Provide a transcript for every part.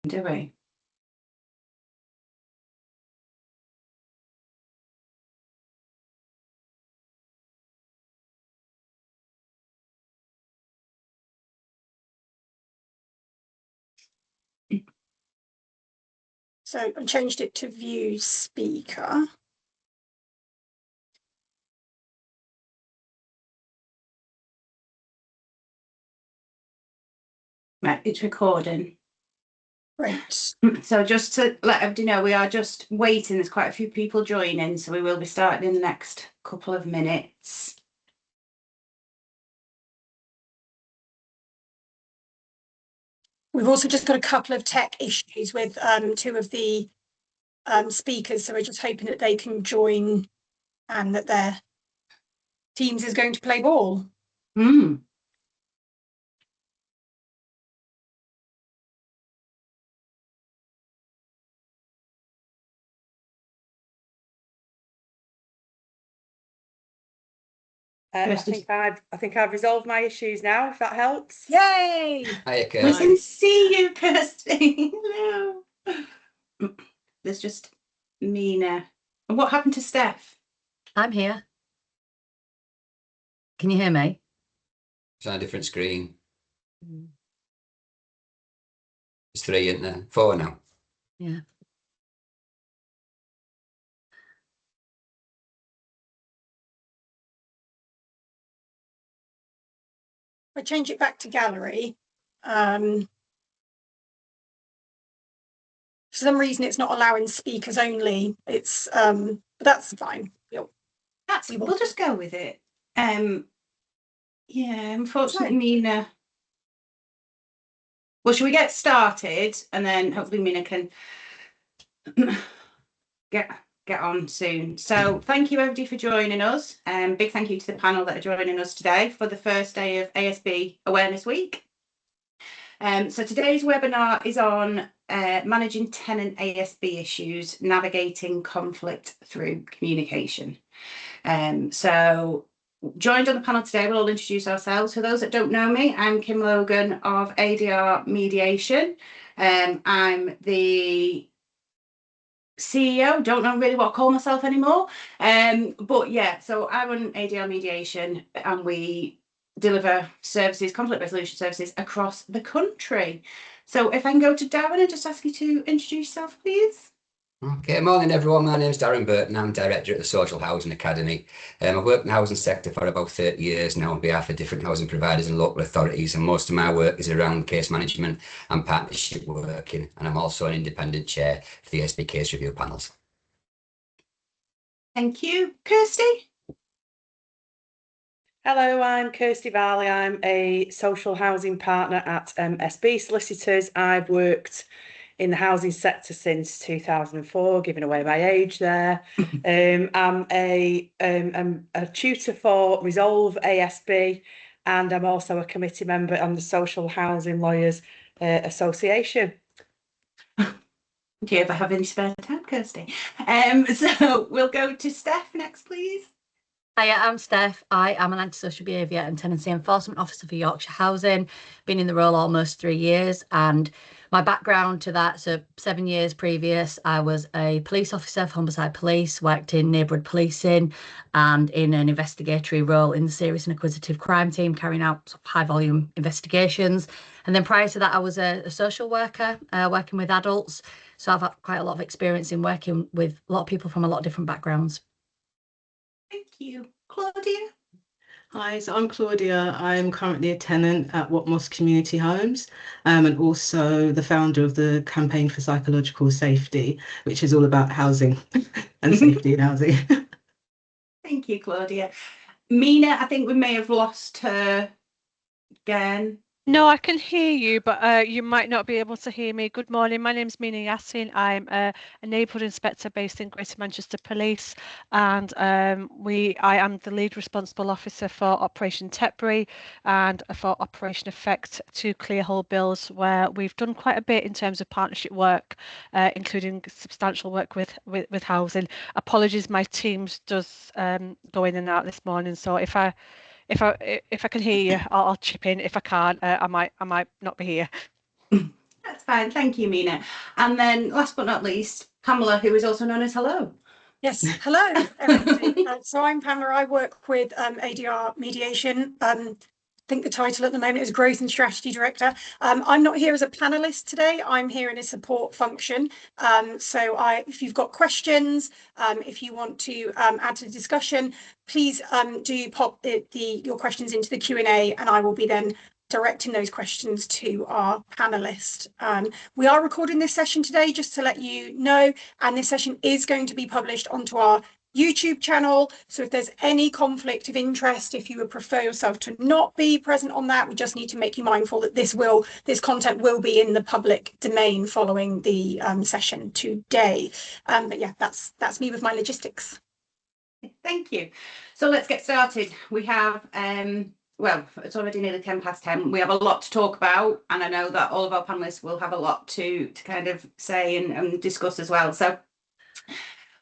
do we? So I changed it to view speaker. Right, it's recording. Right. So just to let everybody know, we are just waiting. There's quite a few people joining, so we will be starting in the next couple of minutes. We've also just got a couple of tech issues with two of the speakers, so we're just hoping that they can join and that their Teams is going to play ball. Mm. I think I've resolved my issues now, if that helps. Yay! Hi, We can Kirsty. see you, Kirsty. Hello. There's just Mina. And what happened to Steph? I'm here. Can you hear me? It's on a different screen. There's 3, isn't there? 4 now. Yeah. I change it back to gallery. For some reason, it's not allowing speakers only. It's but that's fine. We'll just go with it. Yeah, unfortunately, Mina. Well, should we get started and then hopefully Mina can get on soon. So thank you everybody for joining us. Big thank you to the panel that are joining us today for the first day of ASB Awareness Week. So today's webinar is on managing tenant ASB issues, navigating conflict through communication. So joined on the panel today, we'll all introduce ourselves. For those that don't know me, I'm Kim Logan of ADR Mediation. I'm the CEO, don't know really what to call myself anymore. But yeah, so I run ADR Mediation and we deliver services, conflict resolution services across the country. So if I can go to Darren and just ask you to introduce yourself, please. Okay, morning everyone. My name's Darren Burton. I'm Director at the Social Housing Academy. I've worked in the housing sector for about 30 years now on behalf of different housing providers and local authorities, and most of my work is around case management and partnership working, and I'm also an independent chair for the ASB case review panels. Thank you. Kirsty? Hello, I'm Kirsty Varley. I'm a social housing partner at ASB Solicitors. I've worked in the housing sector since 2004, giving away my age there. I'm a tutor for Resolve ASB, and I'm also a committee member on the Social Housing Lawyers Association. Do you ever have any spare time, Kirsty? So we'll go to Steph next, please. Hiya, I'm Steph. I am an antisocial behaviour and tenancy enforcement officer for Yorkshire Housing. Been in the role almost 3 years, and my background to that, so 7 years previous, I was a police officer for Humberside Police, worked in neighbourhood policing and in an investigatory role in the serious and acquisitive crime team, carrying out high volume investigations. And then prior to that, I was a social worker, working with adults. So I've had quite a lot of experience in working with a lot of people from a lot of different backgrounds. Thank you. Claudia? Hi, so I'm Claudia. I'm currently a tenant at Watmoss Community Homes, and also the founder of the Campaign for Psychological Safety, which is all about housing and safety in housing. Thank you, Claudia. Mina, I think we may have lost her again. No, I can hear you, but you might not be able to hear me. Good morning. My name's Mina Yassin. I'm a neighbourhood inspector based in Greater Manchester Police, and I am the lead responsible officer for Operation Tetbury and for Operation Effect, 2 clear hole bills, where we've done quite a bit in terms of partnership work, including substantial work with housing. Apologies, my Teams does go in and out this morning, so if I can hear you, I'll chip in. If I can't, I might not be here. That's fine. Thank you, Mina. And then last but not least, Pamela, who is also known as Hello. Yes, hello everybody. So I'm Pamela. I work with ADR Mediation. I think the title at the moment is Growth and Strategy Director. I'm not here as a panelist today. I'm here in a support function. If you've got questions, if you want to add to the discussion, please do pop your questions into the Q&A, and I will be then directing those questions to our panelist. We are recording this session today, just to let you know, and this session is going to be published onto our YouTube channel. So if there's any conflict of interest, if you would prefer yourself to not be present on that, we just need to make you mindful that this content will be in the public domain following the session today. But yeah, that's me with my logistics. Thank you. So let's get started. We have well, it's already nearly 10 past 10. We have a lot to talk about, and I know that all of our panelists will have a lot to kind of say and discuss as well. So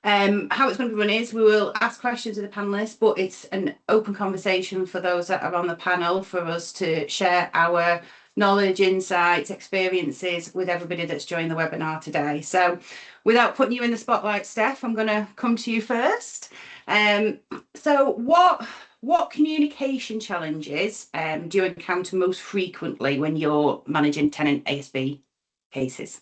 how it's going to be run is we will ask questions of the panelists, but it's an open conversation for those that are on the panel for us to share our knowledge, insights, experiences with everybody that's joined the webinar today. So without putting you in the spotlight, Steph, I'm going to come to you first. So what communication challenges do you encounter most frequently when you're managing tenant ASB cases?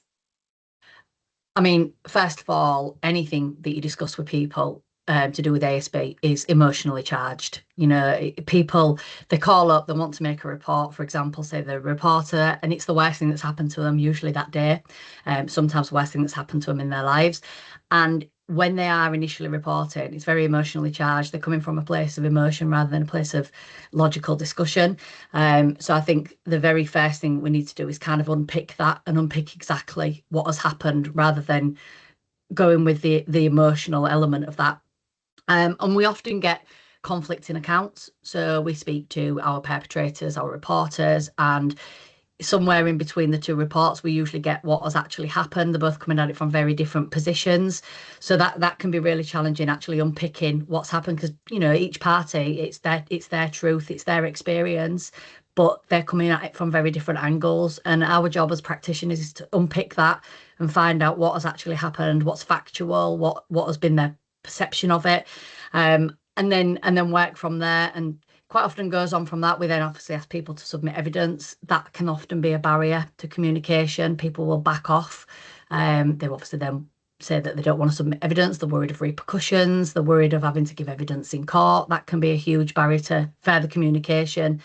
I mean, first of all, anything that you discuss with people to do with ASB is emotionally charged. You know, people, they call up, they want to make a report, for example, say they're a reporter, and it's the worst thing that's happened to them usually that day, sometimes the worst thing that's happened to them in their lives. And when they are initially reporting, it's very emotionally charged. They're coming from a place of emotion rather than a place of logical discussion. So I think the very first thing we need to do is kind of unpick that and unpick exactly what has happened rather than going with the emotional element of that. And we often get conflicting accounts. So we speak to our perpetrators, our reporters, and somewhere in between the two reports, we usually get what has actually happened. They're both coming at it from very different positions. So that can be really challenging, actually unpicking what's happened, because, you know, each party, it's their truth, it's their experience, but they're coming at it from very different angles. And our job as practitioners is to unpick that and find out what has actually happened, what's factual, what has been their perception of it, and then work from there. And quite often goes on from that. We then obviously ask people to submit evidence. That can often be a barrier to communication. People will back off. They obviously then say that they don't want to submit evidence. They're worried of repercussions. They're worried of having to give evidence in court. That can be a huge barrier to further communication.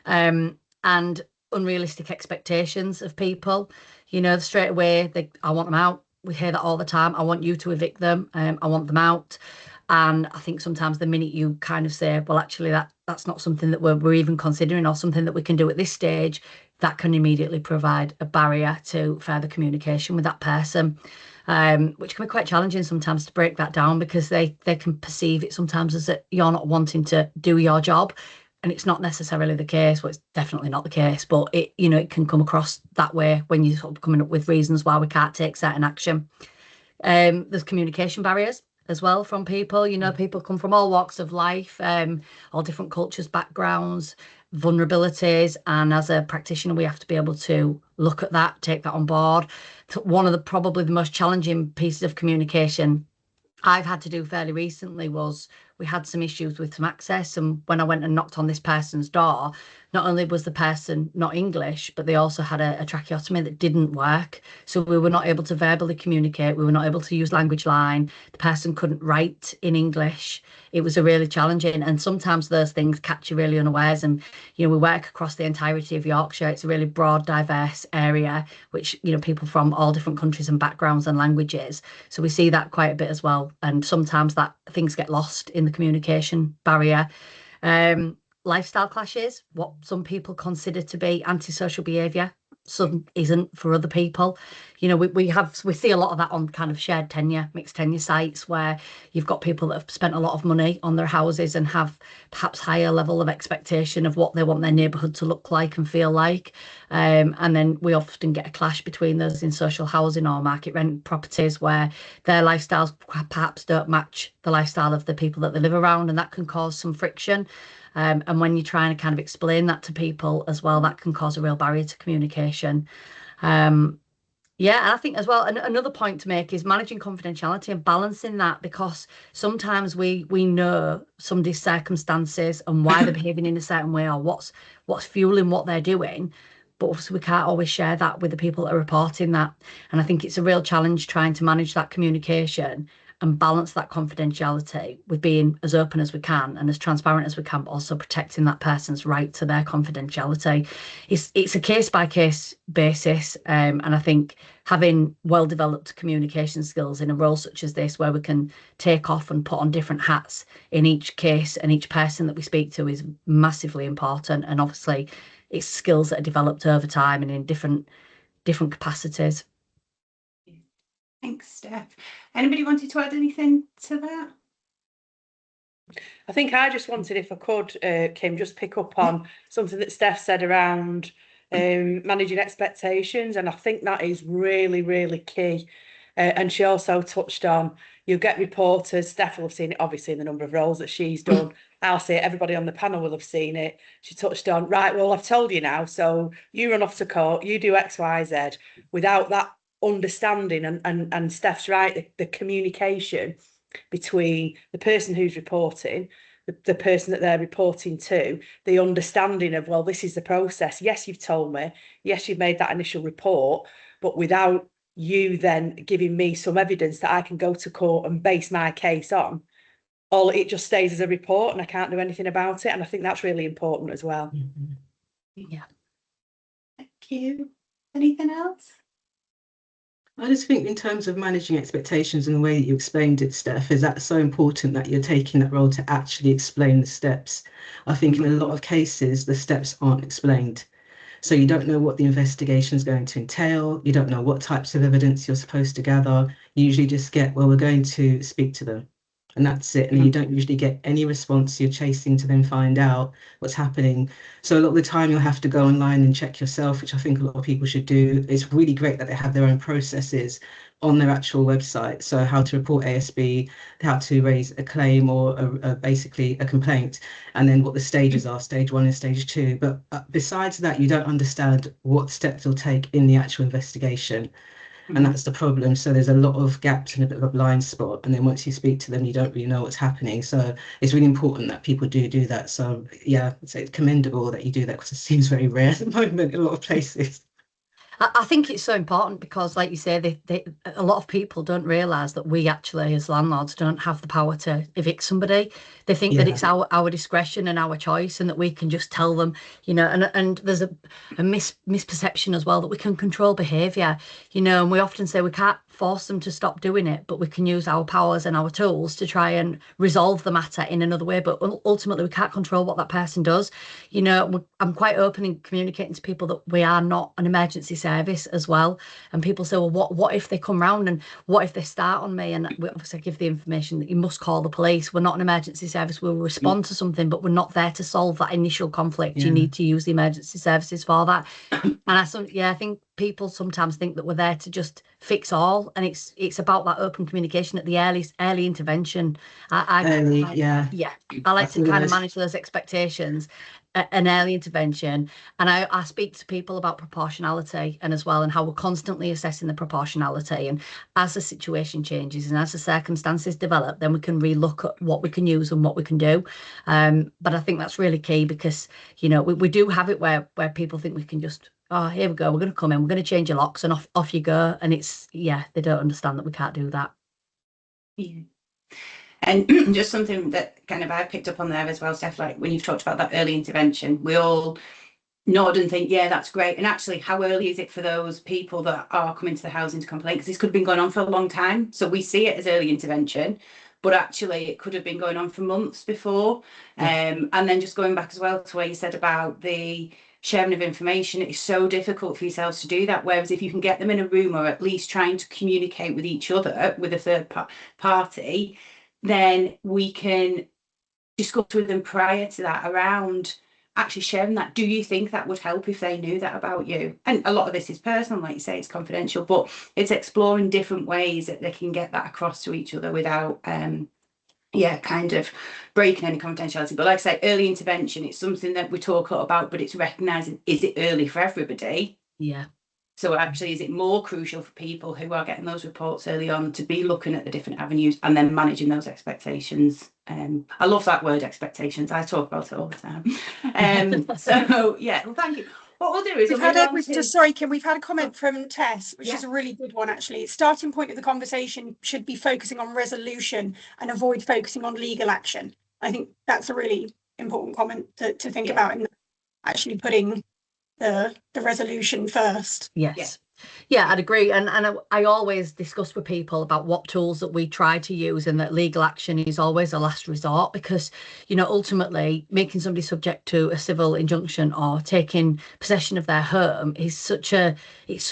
And unrealistic expectations of people. You know, straight away, I want them out. We hear that all the time. I want you to evict them. I want them out. And I think sometimes the minute you kind of say, well, actually, that's not something that we're even considering or something that we can do at this stage, that can immediately provide a barrier to further communication with that person, which can be quite challenging sometimes to break that down, because they can perceive it sometimes as that you're not wanting to do your job. And it's not necessarily the case. Well, it's definitely not the case, but it can come across that way when you're sort of coming up with reasons why we can't take certain action. There's communication barriers as well from people. You know, people come from all walks of life, all different cultures, backgrounds, vulnerabilities, and as a practitioner we have to be able to look at that, take that on board. One of the probably the most challenging pieces of communication I've had to do fairly recently was we had some issues with some access, and when I went and knocked on this person's door, not only was the person not English, but they also had a tracheotomy that didn't work. So we were not able to verbally communicate. We were not able to use language line. The person couldn't write in English. It was a really challenging, and sometimes those things catch you really unawares. And, you know, we work across the entirety of Yorkshire. It's a really broad, diverse area, which, you know, people from all different countries and backgrounds and languages. So we see that quite a bit as well. And sometimes that things get lost in the communication barrier. Lifestyle clashes, what some people consider to be antisocial behaviour, some isn't for other people. You know, we see a lot of that on kind of shared tenure, mixed tenure sites, where you've got people that have spent a lot of money on their houses and have perhaps higher level of expectation of what they want their neighbourhood to look like and feel like. And then we often get a clash between those in social housing or market rent properties, where their lifestyles perhaps don't match the lifestyle of the people that they live around, and that can cause some friction. And when you're trying to kind of explain that to people as well, that can cause a real barrier to communication. Yeah, and I think as well, another point to make is managing confidentiality and balancing that, because sometimes we know somebody's circumstances and why they're behaving in a certain way, or what's fueling what they're doing, but obviously we can't always share that with the people that are reporting that. And I think it's a real challenge trying to manage that communication and balance that confidentiality with being as open as we can and as transparent as we can, but also protecting that person's right to their confidentiality. It's a case by case basis, and I think having well developed communication skills in a role such as this, where we can take off and put on different hats in each case and each person that we speak to, is massively important. And obviously it's skills that are developed over time and in different capacities. Thanks, Steph. Anybody wanted to add anything to that? I think I just wanted, if I could, Kim, just pick up on something that Steph said around managing expectations, and I think that is really, really key. And she also touched on, you'll get reporters. Steph will have seen it, obviously, in the number of roles that she's done. I'll say it, everybody on the panel will have seen it. She touched on, right, well, I've told you now, so you run off to court, you do X, Y, Z, without that understanding. And Steph's right, the communication between the person who's reporting, the person that they're reporting to, the understanding of, well, this is the process. Yes, you've told me. Yes, you've made that initial report, but without you then giving me some evidence that I can go to court and base my case on, it just stays as a report and I can't do anything about it. And I think that's really important as well. Yeah. Thank you. Anything else? I just think in terms of managing expectations and the way that you explained it, Steph, is that so important that you're taking that role to actually explain the steps. I think in a lot of cases, the steps aren't explained. So you don't know what the investigation is going to entail. You don't know what types of evidence you're supposed to gather. You usually just get, well, we're going to speak to them. And that's it. And you don't usually get any response. You're chasing to then find out what's happening. So a lot of the time you'll have to go online and check yourself, which I think a lot of people should do. It's really great that they have their own processes on their actual website. So how to report ASB, how to raise a claim or basically a complaint, and then what the stages are, stage 1 and stage 2. But besides that, you don't understand what steps you'll take in the actual investigation. And that's the problem. So there's a lot of gaps and a bit of a blind spot. And then once you speak to them, you don't really know what's happening. So it's really important that people do that. So yeah, it's commendable that you do that, because it seems very rare at the moment in a lot of places. I think it's so important because, like you say, a lot of people don't realise that we actually, as landlords, don't have the power to evict somebody. They think that it's our discretion and our choice, and that we can just tell them, and there's a misperception as well that we can control behaviour, and we often say we can't force them to stop doing it, but we can use our powers and our tools to try and resolve the matter in another way. But ultimately, we can't control what that person does. I'm quite open in communicating to people that we are not an emergency service as well. And people say, well, what if they come round, and what if they start on me? And we obviously give the information that you must call the police. We're not an emergency service. We'll respond to something, but we're not there to solve that initial conflict. You need to use the emergency services for that. And I think people sometimes think that we're there to just fix all, and it's about that open communication at the early intervention. I like to kind of manage those expectations, an early intervention. And I speak to people about proportionality and as well, and how we're constantly assessing the proportionality. And as the situation changes and as the circumstances develop, then we can relook at what we can use and what we can do. But I think that's really key, because we do have it where people think we can just, oh, here we go, we're going to come in, we're going to change your locks, and off you go. And they don't understand that we can't do that. Yeah. And just something that kind of I picked up on there as well, Steph, like when you've talked about that early intervention, we all nod and think, yeah, that's great. And actually, how early is it for those people that are coming to the housing to complain? Because this could have been going on for a long time. So we see it as early intervention, but actually it could have been going on for months before. And then just going back as well to where you said about the sharing of information, it's so difficult for yourselves to do that. Whereas if you can get them in a room, or at least trying to communicate with each other, with a third party, then we can discuss with them prior to that around actually sharing that. Do you think that would help if they knew that about you? And a lot of this is personal, like you say, it's confidential, but it's exploring different ways that they can get that across to each other without kind of breaking any confidentiality. But like I say, early intervention, it's something that we talk a lot about, but it's recognising, is it early for everybody? Yeah. So actually, is it more crucial for people who are getting those reports early on to be looking at the different avenues and then managing those expectations? I love that word, expectations. I talk about it all the time. So yeah, well, thank you. What we'll do is we've had a comment from Tess, which is a really good one actually. Starting point of the conversation should be focusing on resolution and avoid focusing on legal action. I think that's a really important comment to think about, in actually putting the resolution first. Yes. Yeah, I'd agree. And I always discuss with people about what tools that we try to use, and that legal action is always a last resort, because, you know, ultimately making somebody subject to a civil injunction or taking possession of their home is such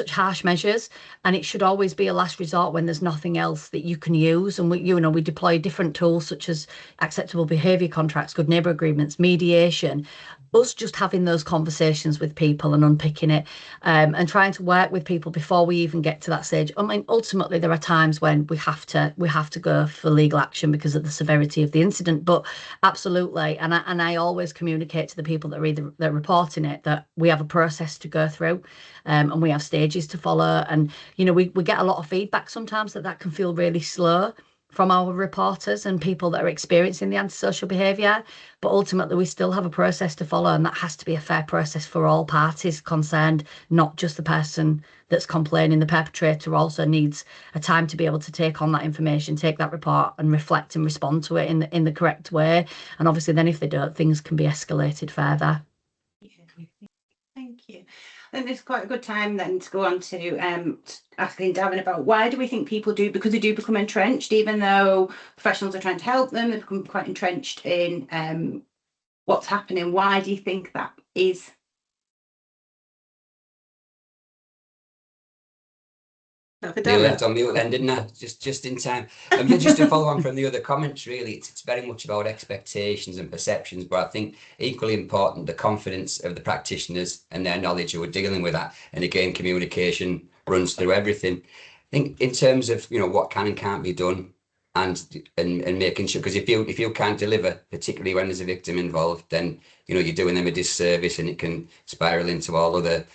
harsh measures, and it should always be a last resort when there's nothing else that you can use. And we deploy different tools such as acceptable behaviour contracts, good neighbour agreements, mediation. Us just having those conversations with people and unpicking it, and trying to work with people before we even get to that stage. I mean, ultimately there are times when we have to go for legal action because of the severity of the incident, but absolutely. And I always communicate to the people that are reporting it that we have a process to go through, and we have stages to follow. And, you know, we get a lot of feedback sometimes that can feel really slow from our reporters and people that are experiencing the antisocial behaviour, but ultimately we still have a process to follow, and that has to be a fair process for all parties concerned, not just the person that's complaining. The perpetrator also needs a time to be able to take on that information, take that report and reflect and respond to it in the correct way. And obviously then if they don't, things can be escalated further. Thank you. I think it's quite a good time then to go on to asking Darren about why do we think people do, because they do become entrenched, even though professionals are trying to help them, they become quite entrenched in what's happening. Why do you think that is? You left on mute then, didn't I? Just in time. Just to follow on from the other comments, really, it's very much about expectations and perceptions, but I think equally important, the confidence of the practitioners and their knowledge who are dealing with that. And again, communication runs through everything. I think in terms of, you know, what can and can't be done, and making sure, because if you can't deliver, particularly when there's a victim involved, then, you know, you're doing them a disservice, and it can spiral into all other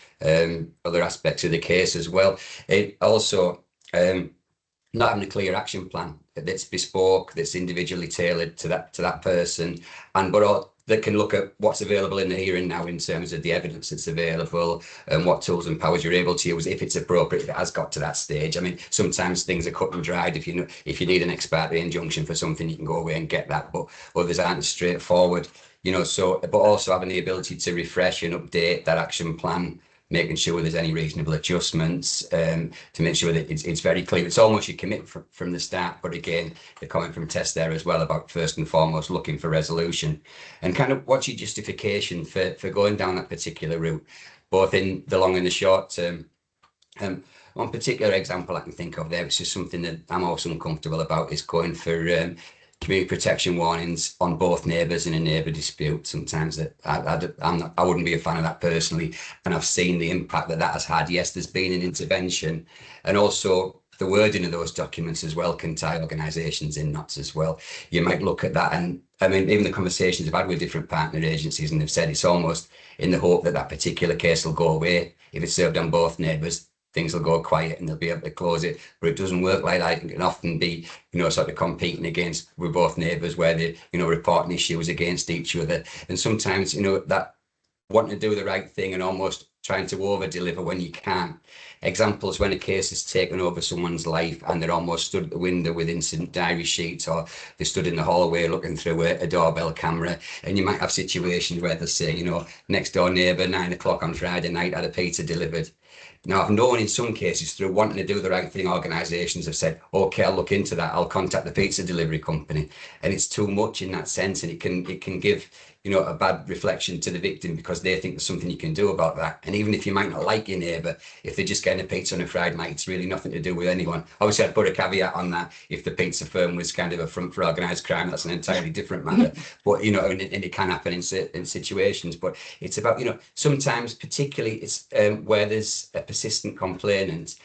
aspects of the case as well. It also not having a clear action plan that's bespoke, that's individually tailored to that person, but that can look at what's available in the here and now in terms of the evidence that's available and what tools and powers you're able to use if it's appropriate, if it has got to that stage. I mean, sometimes things are cut and dried. If you need an ex parte injunction for something, you can go away and get that, but others aren't as straightforward, you know. So, but also having the ability to refresh and update that action plan, making sure there's any reasonable adjustments, to make sure that it's very clear. It's almost you commit from the start. But again, the comment from Tess there as well about first and foremost looking for resolution, and kind of what's your justification for going down that particular route, both in the long and the short term. One particular example I can think of there, which is something that I'm also uncomfortable about, is going for community protection warnings on both neighbours in a neighbour dispute. Sometimes that I wouldn't be a fan of that personally, and I've seen the impact that has had. Yes, there's been an intervention, and also the wording of those documents as well can tie organisations in knots as well. You might look at that, and I mean, even the conversations I've had with different partner agencies, and they've said it's almost in the hope that particular case will go away. If it's served on both neighbours, things will go quiet and they'll be able to close it. But it doesn't work like that. It can often be, you know, sort of competing against with both neighbours, where they, you know, reporting issues against each other. And sometimes, you know, that wanting to do the right thing and almost trying to over deliver when you can. Examples when a case has taken over someone's life and they're almost stood at the window with incident diary sheets, or they stood in the hallway looking through a doorbell camera. And you might have situations where they'll say, you know, next door neighbour, 9 o'clock on Friday night, had a pizza delivered. Now, I've known in some cases, through wanting to do the right thing, organisations have said, okay, I'll look into that. I'll contact the pizza delivery company. And it's too much in that sense. And it can give, you know, a bad reflection to the victim, because they think there's something you can do about that. And even if you might not like your neighbour, if they're just getting a pizza on a Friday night, it's really nothing to do with anyone. Obviously, I'd put a caveat on that. If the pizza firm was kind of a front for organised crime, that's an entirely different matter. But, you know, and it can happen in situations. But it's about, you know, sometimes particularly it's where there's a persistent complainant,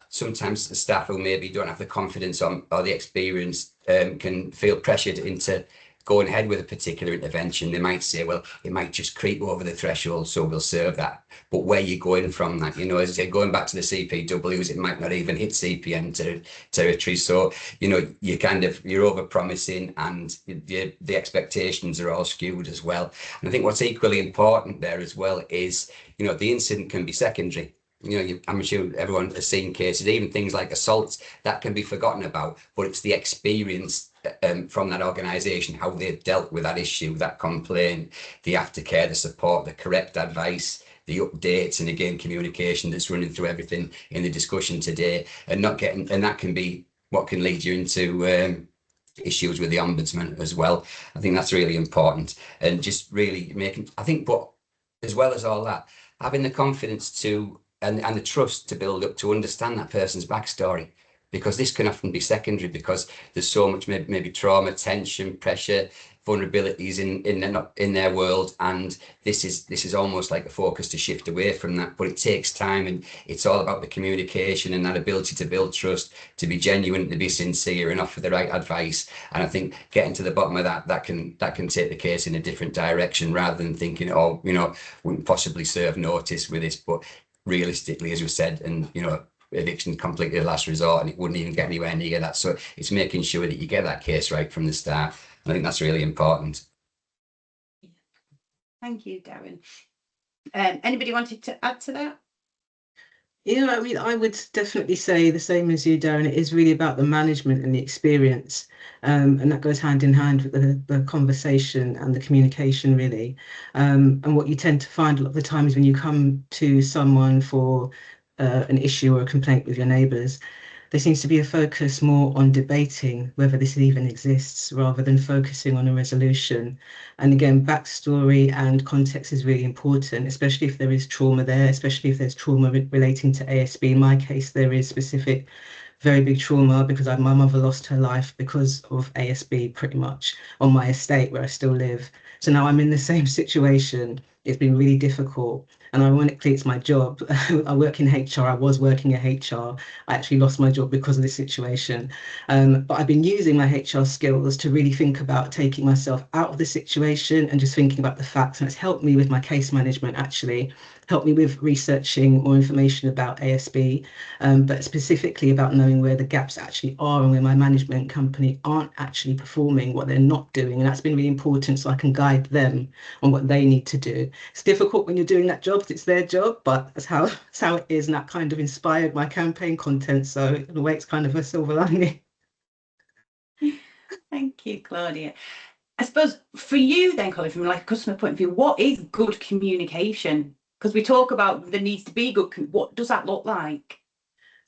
sometimes the staff who maybe don't have the confidence or the experience can feel pressured into going ahead with a particular intervention, they might say, well, it might just creep over the threshold, so we'll serve that. But where you're going from that, you know, as I say, going back to the CPWs, it might not even hit CPN territory. So, you know, you're over promising, and the expectations are all skewed as well. And I think what's equally important there as well is, you know, the incident can be secondary. You know, I'm sure everyone has seen cases, even things like assaults, that can be forgotten about, but it's the experience from that organisation, how they've dealt with that issue, that complaint, the aftercare, the support, the correct advice, the updates, and again, communication that's running through everything in the discussion today, and that can be what can lead you into issues with the ombudsman as well. I think that's really important, and just really I think, but as well as all that, having the confidence to and the trust to build up to understand that person's backstory, because this can often be secondary because there's so much maybe trauma, tension, pressure, vulnerabilities in their world, and this is almost like a focus to shift away from that. But it takes time, and it's all about the communication and that ability to build trust, to be genuine, to be sincere, and offer the right advice. And I think getting to the bottom of that can take the case in a different direction, rather than thinking, oh, you know, wouldn't possibly serve notice with this. But realistically, as we said, and you know, eviction completely the last resort, and it wouldn't even get anywhere near that. So it's making sure that you get that case right from the start. I think that's really important. Thank you, Darren. Anybody wanted to add to that? Yeah, I mean, I would definitely say the same as you, Darren. It is really about the management and the experience, and that goes hand in hand with the conversation and the communication, really. And what you tend to find a lot of the time is when you come to someone for an issue or a complaint with your neighbours, there seems to be a focus more on debating whether this even exists rather than focusing on a resolution. And again, backstory and context is really important, especially if there is trauma there, especially if there's trauma relating to ASB. In my case, there is specific, very big trauma because my mother lost her life because of ASB pretty much on my estate where I still live. So now I'm in the same situation. It's been really difficult. And ironically, it's my job. I work in HR. I was working in HR. I actually lost my job because of this situation. But I've been using my HR skills to really think about taking myself out of the situation and just thinking about the facts. And it's helped me with my case management, actually, helped me with researching more information about ASB, but specifically about knowing where the gaps actually are and where my management company aren't actually performing what they're not doing. And that's been really important, so I can guide them on what they need to do. It's difficult when you're doing that job, it's their job, but that's how it is. And that kind of inspired my campaign content. So in a way, it's kind of a silver lining. Thank you, Claudia. I suppose for you then, Colin, from like a customer point of view, what is good communication? Because we talk about there needs to be good. What does that look like?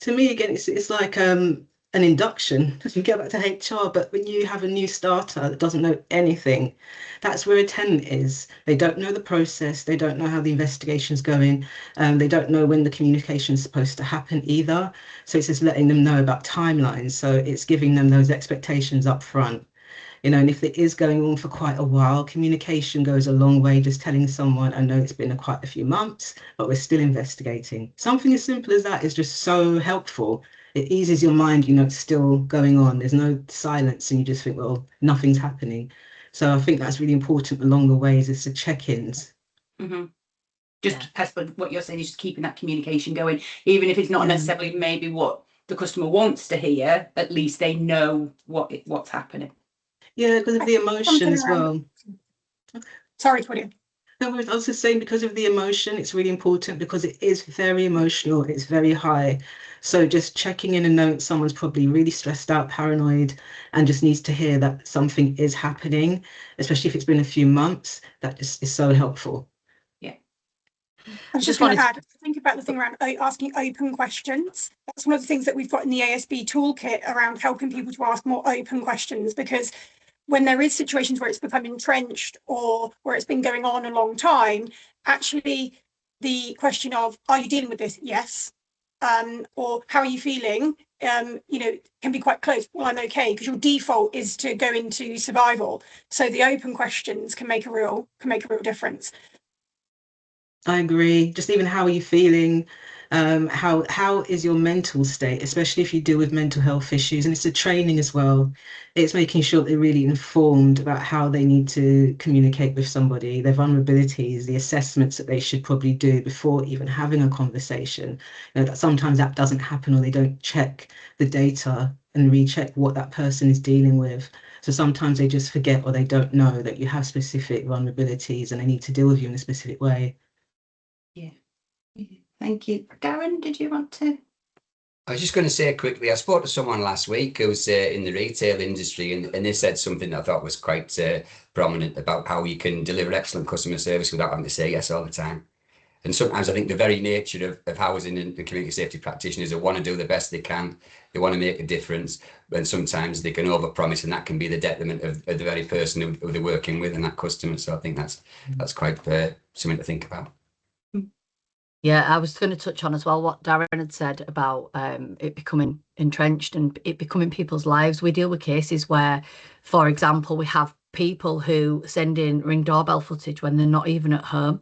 To me, again, it's like an induction. You go back to HR, but when you have a new starter that doesn't know anything, that's where a tenant is. They don't know the process. They don't know how the investigation's going. They don't know when the communication is supposed to happen either. So it's just letting them know about timelines. So it's giving them those expectations up front. You know, and if it is going on for quite a while, communication goes a long way. Just telling someone, I know it's been quite a few months, but we're still investigating. Something as simple as that is just so helpful. It eases your mind, you know, it's still going on. There's no silence and you just think, well, nothing's happening. So I think that's really important along the ways is the check-ins. Mm-hmm. Just as what you're saying is just keeping that communication going, even if it's not necessarily maybe what the customer wants to hear, at least they know what's happening. Yeah, because of the emotion as well. Sorry, Claudia. No, I was just saying, because of the emotion, it's really important because it is very emotional. It's very high. So just checking in and knowing someone's probably really stressed out, paranoid, and just needs to hear that something is happening, especially if it's been a few months, that just is so helpful. Yeah. I was just going to add, think about the thing around asking open questions. That's one of the things that we've got in the ASB toolkit around helping people to ask more open questions, because when there is situations where it's become entrenched or where it's been going on a long time, actually the question of, are you dealing with this? Yes. Or how are you feeling? You know, can be quite close. Well, I'm okay, because your default is to go into survival. So the open questions can make a real difference. I agree. Just even how are you feeling? How is your mental state, especially if you deal with mental health issues? And it's a training as well. It's making sure they're really informed about how they need to communicate with somebody, their vulnerabilities, the assessments that they should probably do before even having a conversation. You know, that sometimes that doesn't happen, or they don't check the data and recheck what that person is dealing with. So sometimes they just forget, or they don't know that you have specific vulnerabilities and they need to deal with you in a specific way. Yeah. Thank you. Darren, did you want to? I was just going to say quickly, I spoke to someone last week who was in the retail industry, and they said something that I thought was quite prominent about how you can deliver excellent customer service without having to say yes all the time. And sometimes I think the very nature of housing and community safety practitioners, they want to do the best they can. They want to make a difference. And sometimes they can overpromise, and that can be the detriment of the very person who they're working with and that customer. So I think that's quite something to think about. Yeah, I was going to touch on as well what Darren had said about it becoming entrenched and it becoming people's lives. We deal with cases where, for example, we have people who send in Ring doorbell footage when they're not even at home,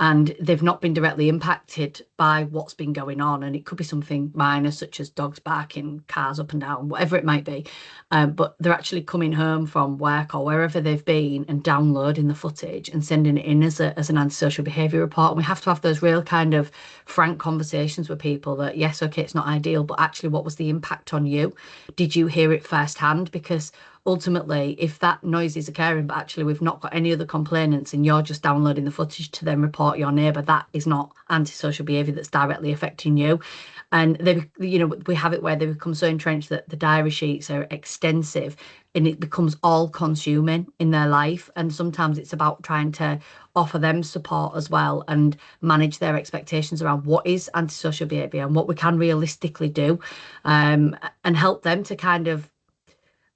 and they've not been directly impacted by what's been going on. And it could be something minor, such as dogs barking, cars up and down, whatever it might be. But they're actually coming home from work or wherever they've been and downloading the footage and sending it in as an antisocial behaviour report. And we have to have those real kind of frank conversations with people that, yes, okay, it's not ideal, but actually, what was the impact on you? Did you hear it firsthand? Because ultimately, if that noise is occurring, but actually we've not got any other complainants and you're just downloading the footage to then report your neighbour, that is not antisocial behaviour that's directly affecting you. And they, you know, we have it where they become so entrenched that the diary sheets are extensive and it becomes all consuming in their life. And sometimes it's about trying to offer them support as well and manage their expectations around what is antisocial behaviour and what we can realistically do, and help them to kind of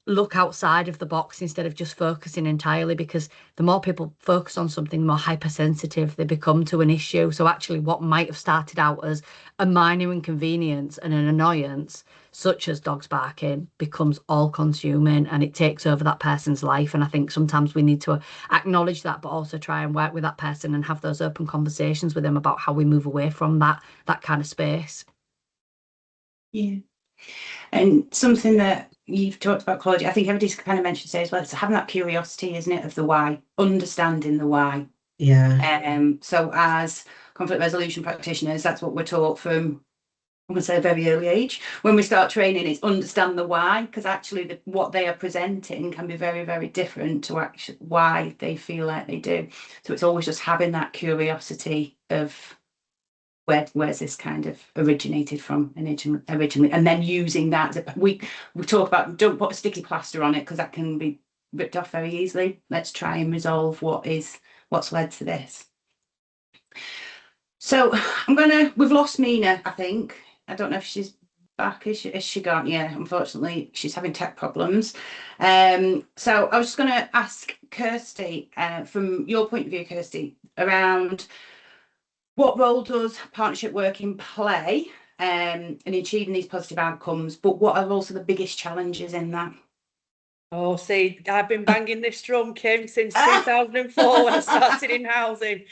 look outside of the box instead of just focusing entirely, because the more people focus on something, the more hypersensitive they become to an issue. So actually what might have started out as a minor inconvenience and an annoyance, such as dogs barking, becomes all consuming and it takes over that person's life. And I think sometimes we need to acknowledge that, but also try and work with that person and have those open conversations with them about how we move away from that kind of space. Yeah. And something that you've talked about, Claudia, I think everybody's kind of mentioned today as well, it's having that curiosity, isn't it, of the why, understanding the why. Yeah. So as conflict resolution practitioners, that's what we're taught from, I'm going to say, a very early age. When we start training, is understand the why, because actually what they are presenting can be very, very different to actually why they feel like they do. So it's always just having that curiosity of where's this kind of originated from originally, and then using that. We talk about, don't put a sticky plaster on it because that can be ripped off very easily. Let's try and resolve what's led to this. So we've lost Mina, I think. I don't know if she's back. Is she gone? Yeah, unfortunately, she's having tech problems. So I was just going to ask Kirsty, from your point of view, Kirsty, around what role does partnership working play in achieving these positive outcomes, but what are also the biggest challenges in that? Oh, see, I've been banging this drum, Kim, since 2004 when I started in housing.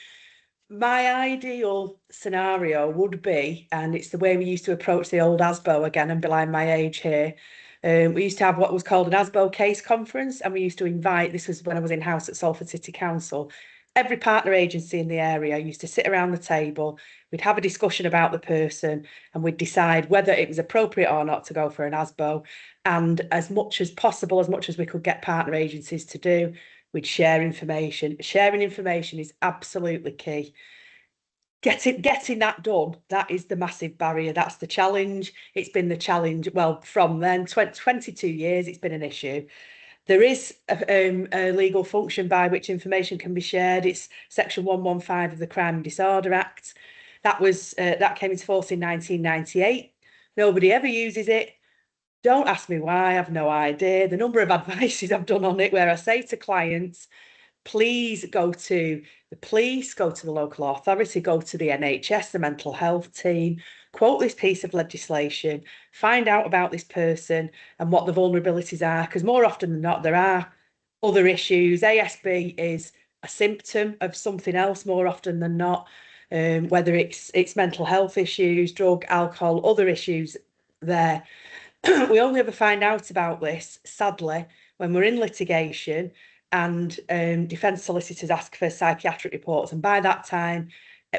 My ideal scenario would be, and it's the way we used to approach the old ASBO, again, and behind my age here. We used to have what was called an ASBO case conference, and we used to invite, this was when I was in house at Salford City Council, every partner agency in the area used to sit around the table. We'd have a discussion about the person and we'd decide whether it was appropriate or not to go for an ASBO. And as much as possible, as much as we could get partner agencies to do, we'd share information. Sharing information is absolutely key. Getting that done, that is the massive barrier. That's the challenge. It's been the challenge. Well, from then, 22 years, it's been an issue. There is a legal function by which information can be shared. It's Section 115 of the Crime and Disorder Act. That came into force in 1998. Nobody ever uses it. Don't ask me why, I have no idea. The number of advices I've done on it where I say to clients, please go to the police, go to the local authority, go to the NHS, the mental health team, quote this piece of legislation, find out about this person and what the vulnerabilities are, because more often than not, there are other issues. ASB is a symptom of something else more often than not. whether it's mental health issues, drug, alcohol, other issues there. We only ever find out about this, sadly, when we're in litigation and defence solicitors ask for psychiatric reports. And by that time,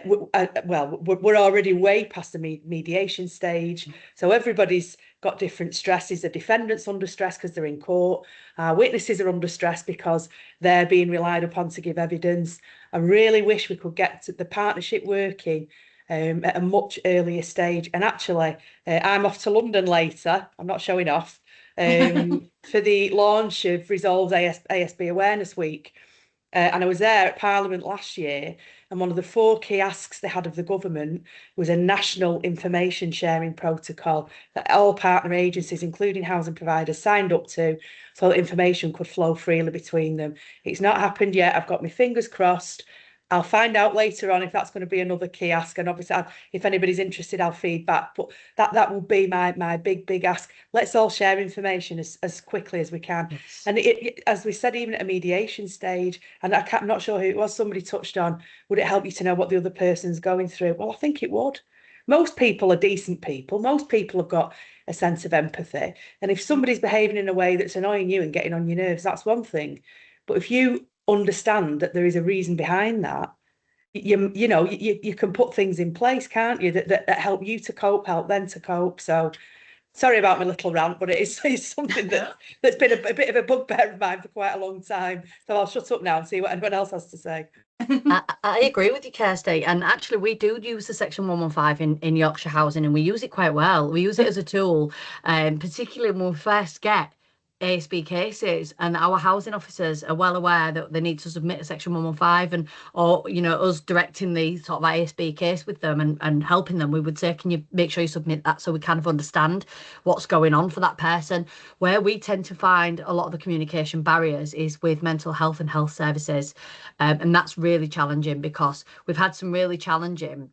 we're already way past the mediation stage. So everybody's got different stresses. The defendant's under stress because they're in court. Witnesses are under stress because they're being relied upon to give evidence. I really wish we could get the partnership working at a much earlier stage. And actually, I'm off to London later. I'm not showing off for the launch of Resolve's ASB Awareness Week. And I was there at Parliament last year, and one of the 4 key asks they had of the government was a national information sharing protocol that all partner agencies, including housing providers, signed up to, so that information could flow freely between them. It's not happened yet. I've got my fingers crossed. I'll find out later on if that's going to be another key ask, and obviously if anybody's interested, I'll feed back. But that will be my big ask. Let's all share information as quickly as we can. Yes. And as we said, even at a mediation stage, and I'm not sure who it was, somebody touched on, would it help you to know what the other person's going through? Well, I think it would. Most people are decent people. Most people have got a sense of empathy. And if somebody's behaving in a way that's annoying you and getting on your nerves, that's one thing. But if you understand that there is a reason behind that, you can put things in place, can't you, that help you to cope, help them to cope. So sorry about my little rant, but it's something that's been a bit of a bugbear of mine for quite a long time. So I'll shut up now and see what anyone else has to say. I agree with you, Kirsty. And actually, we do use the Section 115 in Yorkshire Housing, and we use it quite well. We use it as a tool, particularly when we first get ASB cases, and our housing officers are well aware that they need to submit a Section 115, or us directing the sort of ASB case with them and helping them. We would say, can you make sure you submit that, so we kind of understand what's going on for that person. Where we tend to find a lot of the communication barriers is with mental health and health services, and that's really challenging, because we've had some really challenging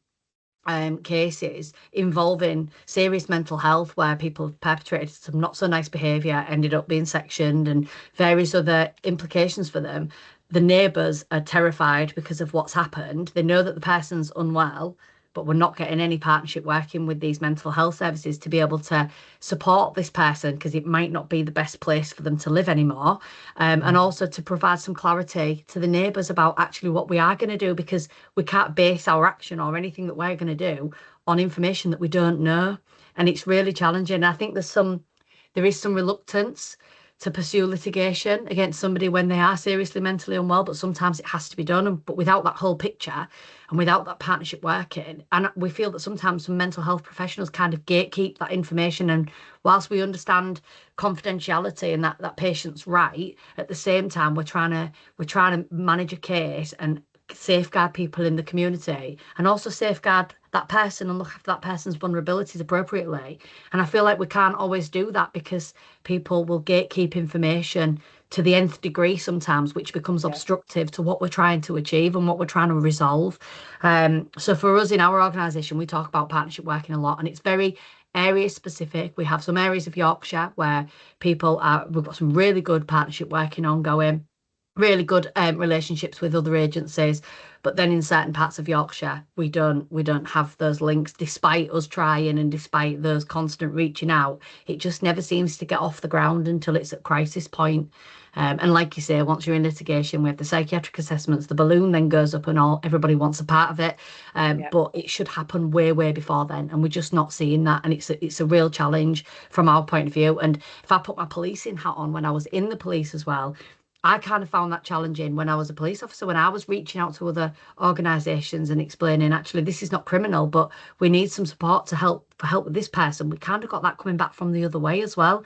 cases involving serious mental health, where people have perpetrated some not so nice behaviour, ended up being sectioned, and various other implications for them. The neighbours are terrified because of what's happened. They know that the person's unwell, but we're not getting any partnership working with these mental health services to be able to support this person, because it might not be the best place for them to live anymore. And also to provide some clarity to the neighbours about actually what we are going to do, because we can't base our action or anything that we're going to do on information that we don't know. And it's really challenging. I think there is some reluctance to pursue litigation against somebody when they are seriously mentally unwell, but sometimes it has to be done. But without that whole picture and without that partnership working, and we feel that sometimes some mental health professionals kind of gatekeep that information. And whilst we understand confidentiality and that patient's right, at the same time we're trying to manage a case and safeguard people in the community, and also safeguard that person and look after that person's vulnerabilities appropriately. And I feel like we can't always do that, because people will gatekeep information to the nth degree sometimes, which becomes obstructive to what we're trying to achieve and what we're trying to resolve. So for us in our organisation, we talk about partnership working a lot, and it's very area specific. We have some areas of Yorkshire where we've got some really good partnership working ongoing, really good relationships with other agencies. But then in certain parts of Yorkshire, we don't have those links, despite us trying and despite those constant reaching out. It just never seems to get off the ground until it's at crisis point. And like you say, once you're in litigation with the psychiatric assessments, the balloon then goes up and everybody wants a part of it. But it should happen way before then. And we're just not seeing that. And it's a real challenge from our point of view. And if I put my policing hat on, when I was in the police as well, I kind of found that challenging when I was a police officer, when I was reaching out to other organisations and explaining, actually, this is not criminal, but we need some support to help with this person. We kind of got that coming back from the other way as well.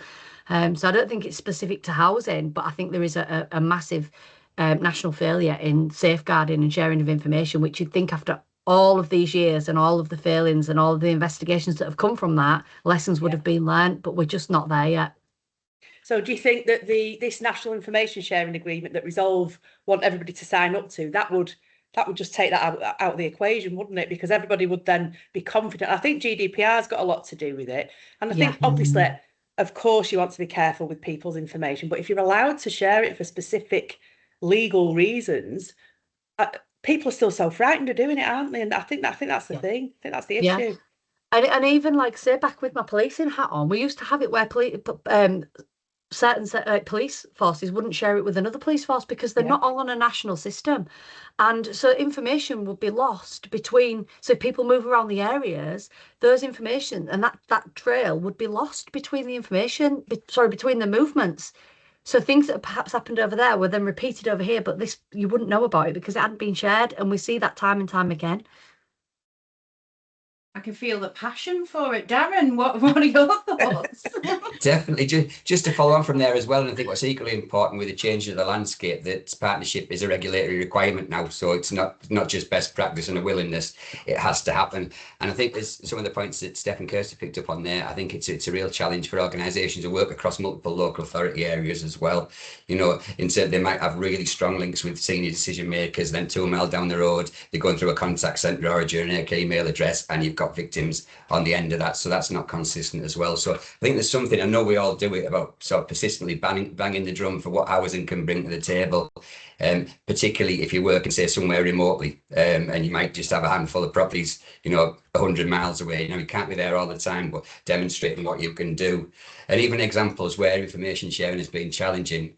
So I don't think it's specific to housing, but I think there is a massive national failure in safeguarding and sharing of information, which you'd think after all of these years and all of the failings and all of the investigations that have come from that, lessons would have been learnt, but we're just not there yet. So do you think that this national information sharing agreement that Resolve want everybody to sign up to, that would just take that out of the equation, wouldn't it? Because everybody would then be confident. I think GDPR's got a lot to do with it. And I think obviously, of course, you want to be careful with people's information, but if you're allowed to share it for specific legal reasons, people are still so frightened of doing it, aren't they? And I think that's the thing. I think that's the Yeah. issue. And even like say back with my policing hat on, we used to have it where certain police forces wouldn't share it with another police force because they're not all on a national system, and so information would be lost between. So if people move around the areas, those information and that trail would be lost between the information. Between the movements. So things that perhaps happened over there were then repeated over here, but this you wouldn't know about it because it hadn't been shared, and we see that time and time again. I can feel the passion for it. Darren, what are your thoughts? Definitely. Just to follow on from there as well, and I think what's equally important with the change of the landscape, that partnership is a regulatory requirement now. So it's not just best practice and a willingness, it has to happen. And I think there's some of the points that Steph and Kirsty picked up on there. I think it's a real challenge for organisations to work across multiple local authority areas as well. You know, instead they might have really strong links with senior decision makers, then 2 miles down the road, they're going through a contact centre or a generic email address, and you've got victims on the end of that, so that's not consistent as well. So I think there's something, I know we all do it, about sort of persistently banging the drum for what housing can bring to the table, particularly if you're working, say, somewhere remotely, and you might just have a handful of properties, you know, 100 miles away. You know, you can't be there all the time, but demonstrating what you can do. And even examples where information sharing has been challenging.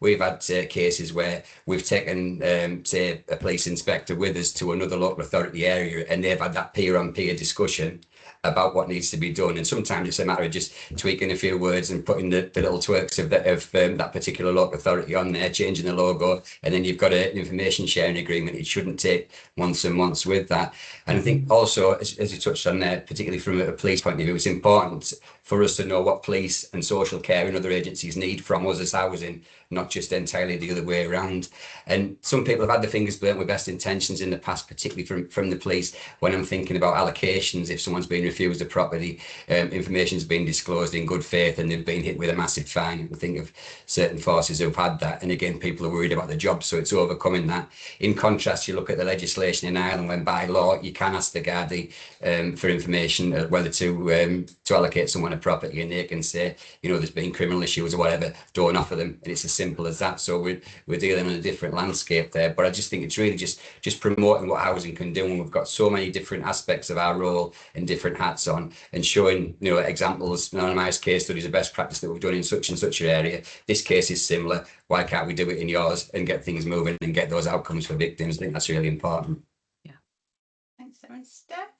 We've had cases where we've taken, say, a police inspector with us to another local authority area, and they've had that peer-on-peer discussion about what needs to be done. And sometimes it's a matter of just tweaking a few words and putting the little twerks of that particular local authority on there, changing the logo, and then you've got an information sharing agreement. It shouldn't take months and months with that. And I think also, as you touched on there, particularly from a police point of view, it's important for us to know what police and social care and other agencies need from us as housing, not just entirely the other way around. And some people have had their fingers burnt with best intentions in the past, particularly from the police. When I'm thinking about allocations, if someone's been refused a property, information's been disclosed in good faith and they've been hit with a massive fine. I think of certain forces who've had that. And again, people are worried about the job, so it's overcoming that. In contrast, you look at the legislation in Ireland, when by law you can ask the Gardaí for information whether to allocate someone a property, and they can say, you know, there's been criminal issues or whatever, don't offer them. And it's as simple as that. So we're dealing in a different landscape there. But I just think it's really just promoting what housing can do. And we've got so many different aspects of our role and different hats on, and showing, you know, examples, anonymised case studies of best practice that we've done in such and such an area. This case is similar. Why can't we do it in yours and get things moving and get those outcomes for victims? I think that's really important. Yeah. Thanks, Darren. Steph?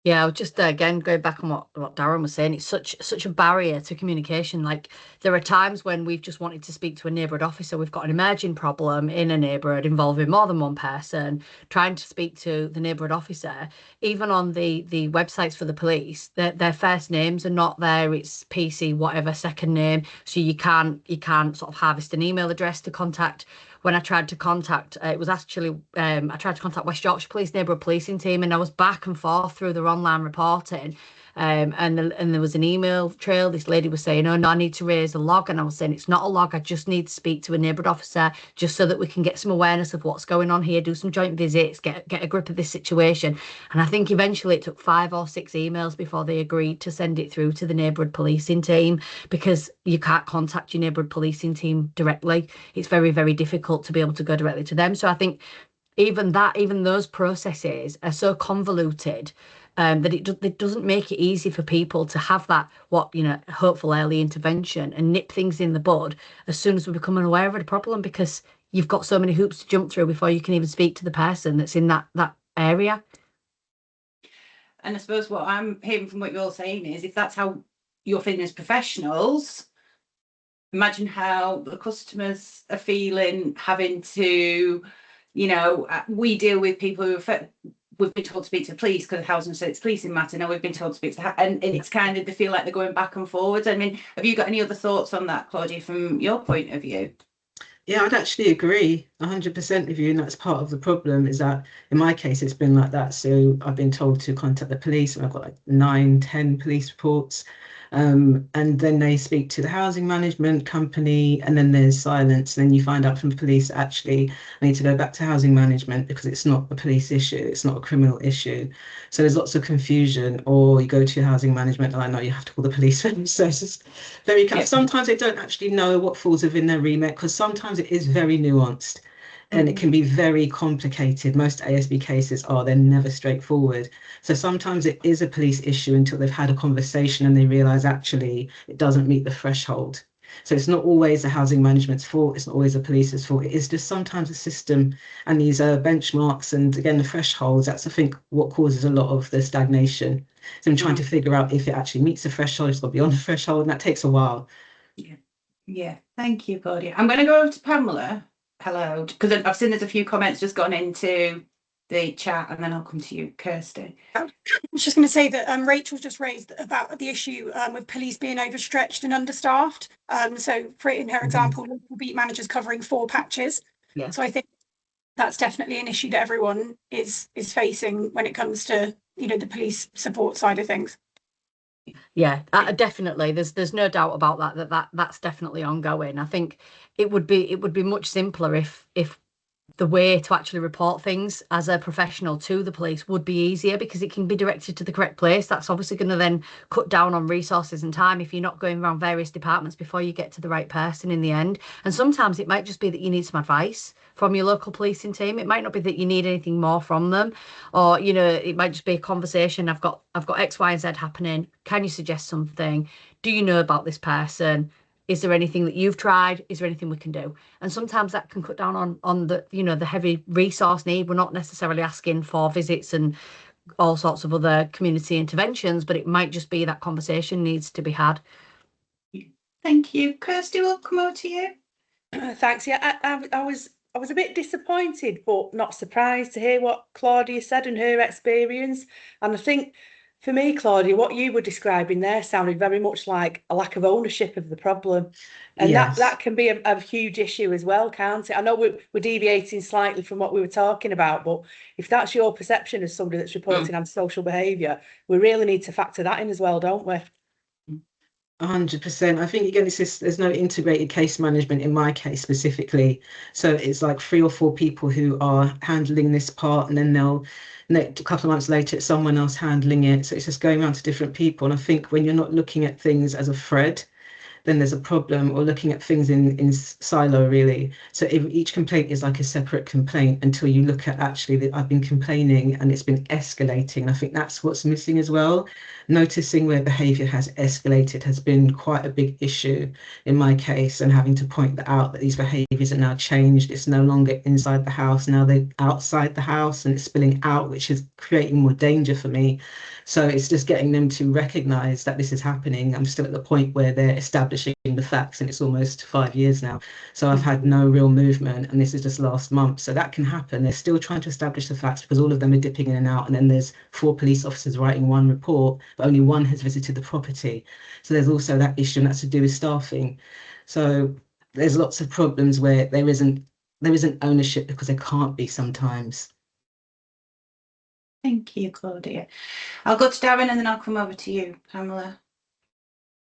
Yeah, I was just again going back on what Darren was saying. It's such a barrier to communication. Like there are times when we've just wanted to speak to a neighbourhood officer. We've got an emerging problem in a neighbourhood involving more than one person. Trying to speak to the neighbourhood officer, even on the websites for the police, their first names are not there. It's PC whatever second name, so you can't sort of harvest an email address to contact. When I tried to contact, it was actually, I tried to contact West Yorkshire Police neighbourhood policing team, and I was back and forth through their online reporting. And there was an email trail. This lady was saying, oh, no, I need to raise a log. And I was saying, it's not a log. I just need to speak to a neighbourhood officer just so that we can get some awareness of what's going on here, do some joint visits, get a grip of this situation. And I think eventually it took 5 or 6 emails before they agreed to send it through to the neighbourhood policing team, because you can't contact your neighbourhood policing team directly. It's very, very difficult to be able to go directly to them. So I think even those processes are so convoluted that it doesn't make it easy for people to have that, hopeful early intervention and nip things in the bud as soon as we become aware of the problem, because you've got so many hoops to jump through before you can even speak to the person that's in that area. And I suppose what I'm hearing from what you're all saying is, if that's how you're feeling as professionals, imagine how the customers are feeling, having to, we deal with people who are, we've been told to speak to the police because housing said it's policing matter. Now we've been told to speak to, and it's kind of, they feel like they're going back and forwards. I mean, have you got any other thoughts on that, Claudia, from your point of view? Yeah, I'd actually agree 100% with you, and that's part of the problem, is that in my case it's been like that. So I've been told to contact the police, and I've got like 9-10 police reports, and then they speak to the housing management company, and then there's silence, and then you find out from police, actually I need to go back to housing management because it's not a police issue, it's not a criminal issue. So there's lots of confusion. Or you go to your housing management, and I know you have to call the police. So it's just very, sometimes they don't actually know what falls within their remit, because sometimes it is very nuanced. and it can be very complicated. Most ASB cases are, they're never straightforward. So sometimes it is a police issue until they've had a conversation and they realise actually it doesn't meet the threshold. So it's not always the housing management's fault, it's not always the police's fault, it is just sometimes the system and these benchmarks and again the thresholds. That's I think what causes a lot of the stagnation. So I'm trying to figure out if it actually meets the threshold, it's got beyond the threshold, and that takes a while. Yeah, thank you, Claudia. I'm going to go over to Pamela. Hello, because I've seen there's a few comments just gone into the chat, and then I'll come to you, Kirsty. I was just going to say that Rachel just raised about the issue with police being overstretched and understaffed. So for in her example, local beat managers covering 4 patches. Yeah. So I think that's definitely an issue that everyone is facing when it comes to, you know, the police support side of things. Yeah, definitely. There's no doubt about that's definitely ongoing. I think it would be much simpler if the way to actually report things as a professional to the police would be easier, because it can be directed to the correct place. That's obviously going to then cut down on resources and time if you're not going around various departments before you get to the right person in the end. And sometimes it might just be that you need some advice from your local policing team. It might not be that you need anything more from them, or, you know, it might just be a conversation. I've got X, Y, and Z happening. Can you suggest something? Do you know about this person? Is there anything that you've tried? Is there anything we can do? And sometimes that can cut down on the, you know, the heavy resource need. We're not necessarily asking for visits and all sorts of other community interventions, but it might just be that conversation needs to be had. Thank you. Kirsty, we'll come over to you. Thanks. Yeah, I was a bit disappointed, but not surprised to hear what Claudia said and her experience. And I think for me, Claudia, what you were describing there sounded very much like a lack of ownership of the problem. And Yes. that can be a huge issue as well, can't it? I know we're deviating slightly from what we were talking about, but if that's your perception as somebody that's reporting antisocial behaviour, we really need to factor that in as well, don't we? 100%. I think again, there's no integrated case management in my case specifically. So it's like 3 or 4 people who are handling this part, and then a couple of months later, it's someone else handling it. So it's just going around to different people. And I think when you're not looking at things as a thread, then there's a problem, or looking at things in silo really. So if each complaint is like a separate complaint until you look at actually that I've been complaining and it's been escalating. And I think that's what's missing as well. Noticing where behaviour has escalated has been quite a big issue in my case, and having to point that out, that these behaviours are now changed. It's no longer inside the house, now they're outside the house and it's spilling out, which is creating more danger for me. So it's just getting them to recognise that this is happening. I'm still at the point where they're establishing the facts, and it's almost 5 years now. So I've had no real movement, and this is just last month. So that can happen. They're still trying to establish the facts because all of them are dipping in and out. And then there's 4 police officers writing 1 report, but only 1 has visited the property. So there's also that issue, and that's to do with staffing. So there's lots of problems where there isn't ownership because there can't be sometimes. Thank you, Claudia. I'll go to Darren and then I'll come over to you, Pamela.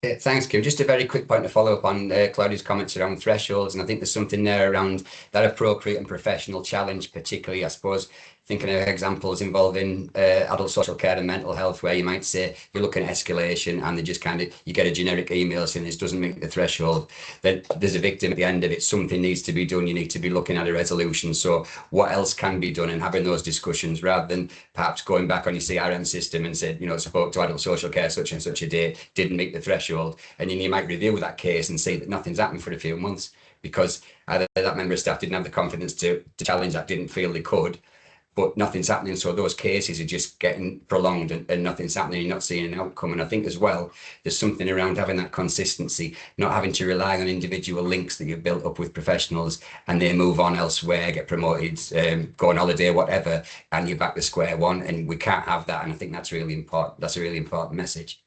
Thanks, Kim. Just a very quick point to follow up on Claudia's comments around thresholds, and I think there's something there around that appropriate and professional challenge, particularly, I suppose, thinking of examples involving adult social care and mental health, where you might say you're looking at escalation and they just you get a generic email saying this doesn't meet the threshold. Then there's a victim at the end of it. Something needs to be done. You need to be looking at a resolution. So what else can be done, and having those discussions rather than perhaps going back on your CRM system and said, you know, spoke to adult social care such and such a day, didn't meet the threshold. And then you might review that case and see that nothing's happened for a few months because either that member of staff didn't have the confidence to challenge that, didn't feel they could, but nothing's happening. So those cases are just getting prolonged and nothing's happening. You're not seeing an outcome. And I think as well, there's something around having that consistency, not having to rely on individual links that you've built up with professionals and they move on elsewhere, get promoted, go on holiday, whatever, and you're back to square one. And we can't have that. And I think that's really important. That's a really important message.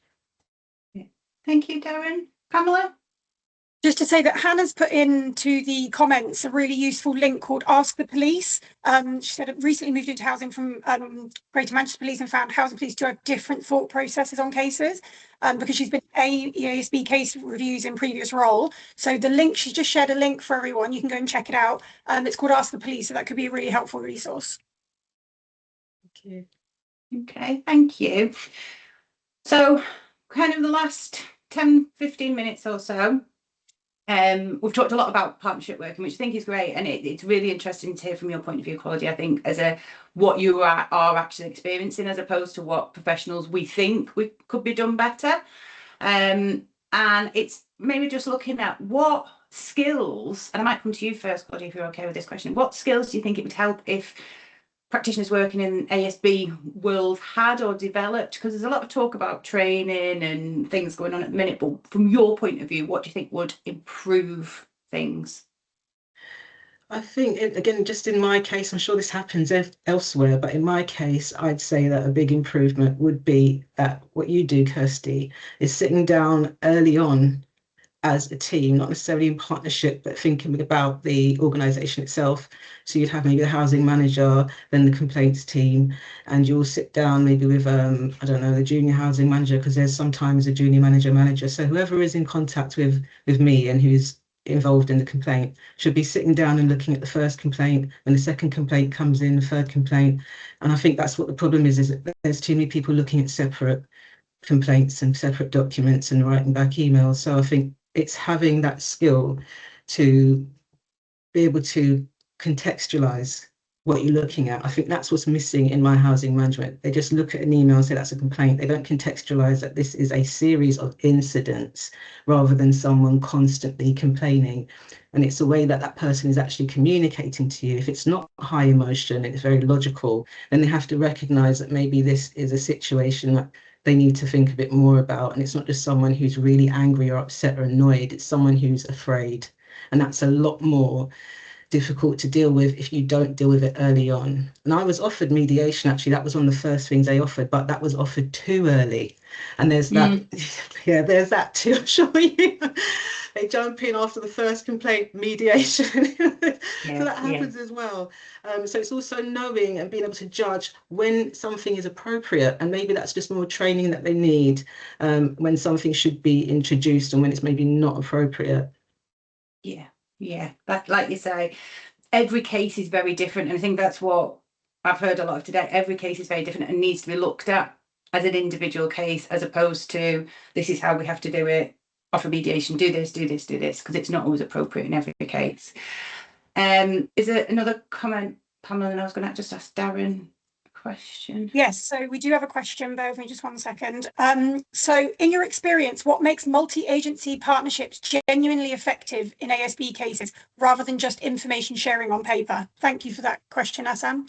Thank you, Darren. Pamela? Just to say that Hannah's put into the comments a really useful link called Ask the Police. She said recently moved into housing from Greater Manchester Police and found housing police do have different thought processes on cases because she's been ASB case reviews in previous role. So the link, she's just shared a link for everyone. You can go and check it out. It's called Ask the Police, so that could be a really helpful resource. Thank you. Okay, thank you. So kind of the last 10-15 minutes or so, We've talked a lot about partnership working, which I think is great, and it's really interesting to hear from your point of view, Claudia. I think as what you are actually experiencing, as opposed to what professionals we think we could be done better. And it's maybe just looking at what skills, and I might come to you first, Claudia, if you're okay with this question. What skills do you think it would help if practitioners working in ASB world had or developed? Because there's a lot of talk about training and things going on at the minute, but from your point of view, what do you think would improve things? I think, again, just in my case, I'm sure this happens elsewhere, but in my case, I'd say that a big improvement would be that what you do, Kirsty, is sitting down early on as a team, not necessarily in partnership, but thinking about the organisation itself. So you'd have maybe the housing manager, then the complaints team, and you'll sit down maybe with, I don't know, the junior housing manager, because there's sometimes a junior manager. So whoever is in contact with me and who's involved in the complaint should be sitting down and looking at the first complaint. When the second complaint comes in, the third complaint. And I think that's what the problem is that there's too many people looking at separate complaints and separate documents and writing back emails. So I think it's having that skill to be able to contextualize what you're looking at. I think that's what's missing in my housing management. They just look at an email and say that's a complaint. They don't contextualize that this is a series of incidents rather than someone constantly complaining. And it's the way that that person is actually communicating to you. If it's not high emotion, it's very logical, then they have to recognize that maybe this is a situation that they need to think a bit more about. And it's not just someone who's really angry or upset or annoyed, it's someone who's afraid. And that's a lot more difficult to deal with if you don't deal with it early on. And I was offered mediation, actually. That was one of the first things they offered, but that was offered too early. And there's that, yeah, there's that too, I'm sure you. They jump in after the first complaint, mediation. So that happens as well. So it's also knowing and being able to judge when something is appropriate, and maybe that's just more training that they need, when something should be introduced and when it's maybe not appropriate. Yeah, that, like you say, every case is very different, and I think that's what I've heard a lot of today. Every case is very different and needs to be looked at as an individual case, as opposed to this is how we have to do it, offer mediation, do this, because it's not always appropriate in every case. Is there another comment, Pamela? And I was going to just ask Darren a question. Yes, so we do have a question. Bear with me just 1 second. So in your experience, what makes multi-agency partnerships genuinely effective in ASB cases rather than just information sharing on paper? Thank you for that question, Assam.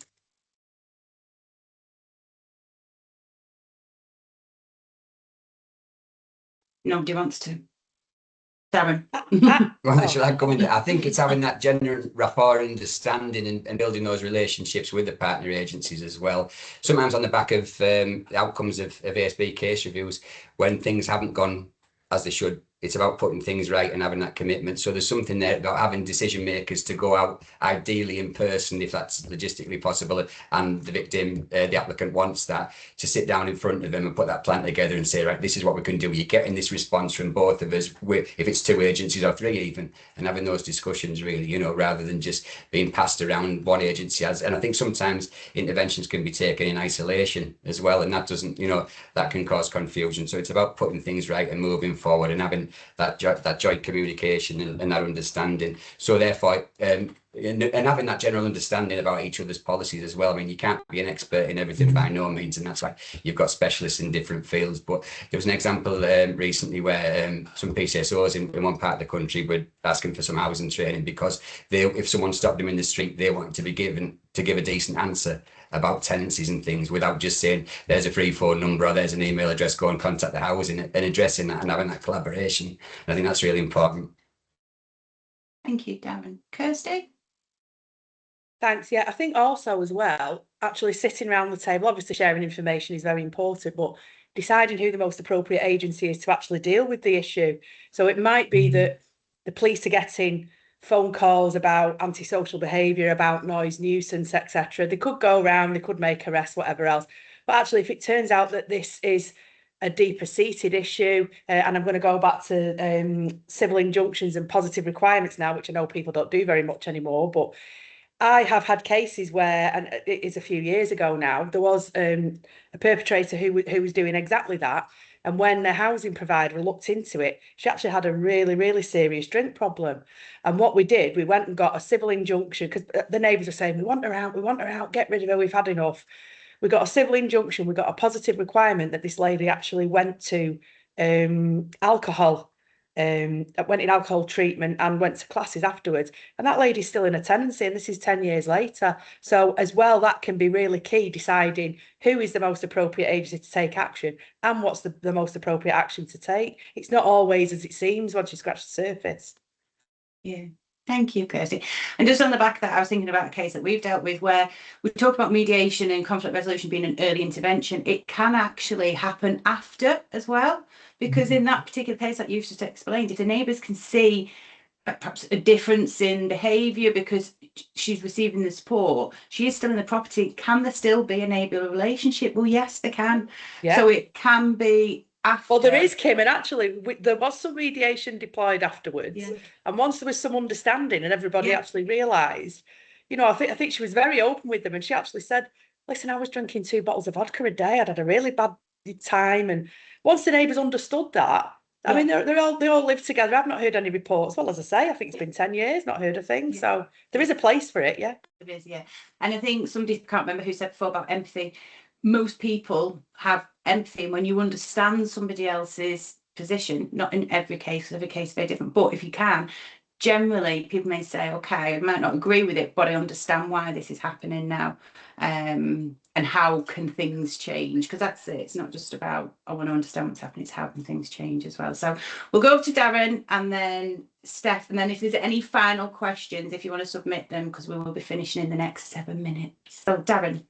Nobody wants to. Darren. Well, should I come in? I think it's having that genuine rapport, understanding, and building those relationships with the partner agencies as well. Sometimes on the back of the outcomes of ASB case reviews, when things haven't gone as they should, it's about putting things right and having that commitment. So there's something there about having decision makers to go out, ideally in person, if that's logistically possible, and the victim, the applicant wants that, to sit down in front of them and put that plan together and say, right, this is what we can do. You're getting this response from both of us, if it's 2 agencies or 3 even, and having those discussions really, you know, rather than just being passed around one agency has. And I think sometimes interventions can be taken in isolation as well, and that doesn't, you know, that can cause confusion. So it's about putting things right and moving forward and having that joint communication and that understanding. So therefore, and having that general understanding about each other's policies as well. I mean, you can't be an expert in everything by no means, and that's why you've got specialists in different fields. But there was an example recently where some PCSOs in one part of the country were asking for some housing training because if someone stopped them in the street, they wanted to be given to give a decent answer about tenancies and things without just saying there's a free phone number or there's an email address, go and contact the housing, and addressing that and having that collaboration. And I think that's really important. Thank you, Darren. Kirsty? Thanks. Yeah, I think also as well, actually sitting around the table, obviously sharing information is very important, but deciding who the most appropriate agency is to actually deal with the issue. So it might be that the police are getting phone calls about antisocial behaviour, about noise, nuisance, etc. They could go around, they could make arrests, whatever else. But actually, if it turns out that this is a deeper seated issue, and I'm going to go back to civil injunctions and positive requirements now, which I know people don't do very much anymore, but I have had cases where, and it is a few years ago now, there was a perpetrator who was doing exactly that. And when the housing provider looked into it, she actually had a really, really serious drink problem. And what we did, we went and got a civil injunction, because the neighbours were saying, we want her out, get rid of her, we've had enough. We got a civil injunction, we got a positive requirement that this lady actually went to alcohol, went in alcohol treatment and went to classes afterwards. And that lady's still in a tenancy, and this is 10 years later. So as well, that can be really key, deciding who is the most appropriate agency to take action and what's the most appropriate action to take. It's not always as it seems once you scratch the surface. Yeah. Thank you, Kirsty. And just on the back of that, I was thinking about a case that we've dealt with where we talk about mediation and conflict resolution being an early intervention. It can actually happen after as well, because in that particular case that you've just explained, if the neighbours can see perhaps a difference in behaviour because she's receiving the support, she is still in the property, can there still be a neighbourly relationship? Well, yes, there can. Yeah. So it can be after. Well, there is, Kim, and actually there was some mediation deployed afterwards. Yeah. And once there was some understanding and everybody Yeah. actually realised, you know, I think she was very open with them, and she actually said, listen, I was drinking 2 bottles of vodka a day. I'd had a really bad time. And once the neighbours understood that, I mean, they all live together. I've not heard any reports. Well, as I say, I think it's been 10 years, not heard a thing. Yeah. So there is a place for it, yeah. There is, yeah. And I think somebody, can't remember who said before about empathy, most people have empathy, and when you understand somebody else's position, not in every case is very different, but if you can, generally people may say, okay, I might not agree with it, but I understand why this is happening now, and how can things change, because that's it, it's not just about I want to understand what's happening, it's how can things change as well. So we'll go to Darren and then Steph, and then if there's any final questions, if you want to submit them, because we will be finishing in the next 7 minutes. So Darren.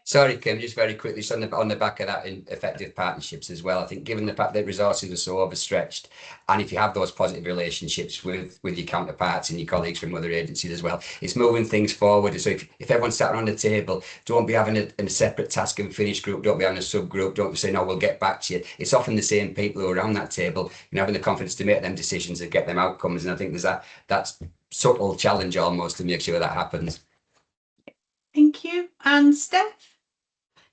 Sorry, Kim, just very quickly, just on the back of that, in effective partnerships as well. I think given the fact that resources are so overstretched, and if you have those positive relationships with your counterparts and your colleagues from other agencies as well, it's moving things forward. So if everyone's sat around the table, don't be having a separate task and finish group, don't be having a subgroup, don't be saying, no, we'll get back to you. It's often the same people who are around that table, you know, having the confidence to make them decisions and get them outcomes. And I think there's that's subtle challenge almost to make sure that happens. Thank you. And Steph?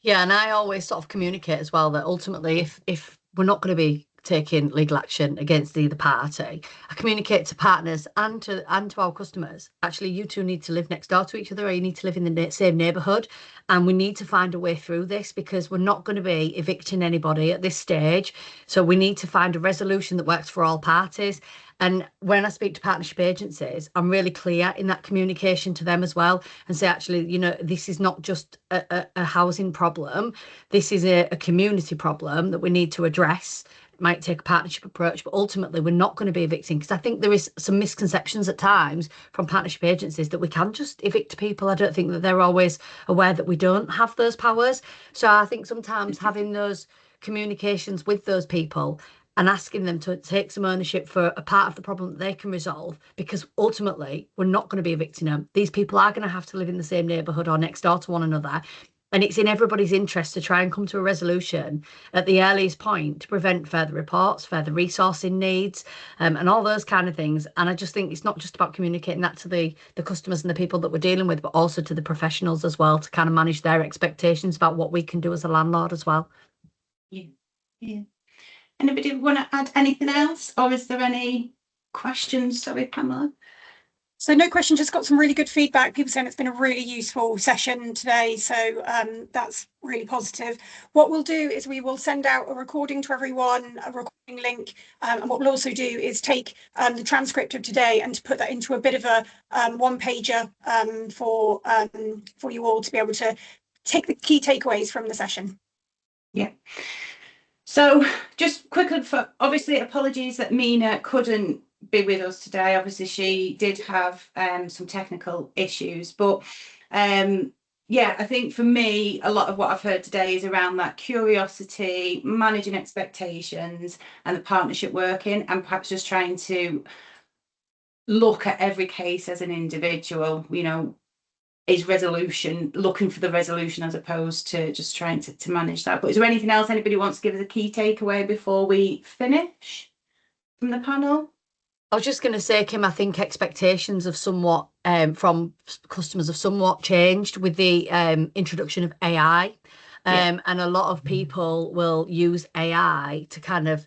Yeah, and I always sort of communicate as well that ultimately if we're not going to be taking legal action against either party, I communicate to partners and to our customers, actually you two need to live next door to each other, or you need to live in the same neighbourhood, and we need to find a way through this, because we're not going to be evicting anybody at this stage. So we need to find a resolution that works for all parties. And when I speak to partnership agencies, I'm really clear in that communication to them as well, and say, actually, you know, this is not just a housing problem. This is a community problem that we need to address. It might take a partnership approach, but ultimately we're not going to be evicting, because I think there is some misconceptions at times from partnership agencies that we can just evict people. I don't think that they're always aware that we don't have those powers. So I think sometimes having those communications with those people and asking them to take some ownership for a part of the problem that they can resolve, because ultimately we're not going to be evicting them. These people are going to have to live in the same neighbourhood or next door to one another. And it's in everybody's interest to try and come to a resolution at the earliest point to prevent further reports, further resourcing needs, and all those kind of things. And I just think it's not just about communicating that to the customers and the people that we're dealing with, but also to the professionals as well, to kind of manage their expectations about what we can do as a landlord as well. Yeah. Anybody want to add anything else, or is there any questions? Sorry, Pamela. So no question, just got some really good feedback. People saying it's been a really useful session today. So that's really positive. What we'll do is we will send out a recording to everyone, a recording link. And what we'll also do is take the transcript of today and to put that into a bit of a one pager for you all to be able to take the key takeaways from the session. Yeah. So just quickly, for obviously apologies that Mina couldn't be with us today. Obviously she did have some technical issues, but yeah, I think for me a lot of what I've heard today is around that curiosity, managing expectations, and the partnership working, and perhaps just trying to look at every case as an individual, you know, is resolution, looking for the resolution as opposed to just trying to manage that. But is there anything else anybody wants to give as a key takeaway before we finish from the panel? I was just going to say, Kim, I think expectations of somewhat from customers have somewhat changed with the introduction of AI. Yeah. And a lot of people will use AI to kind of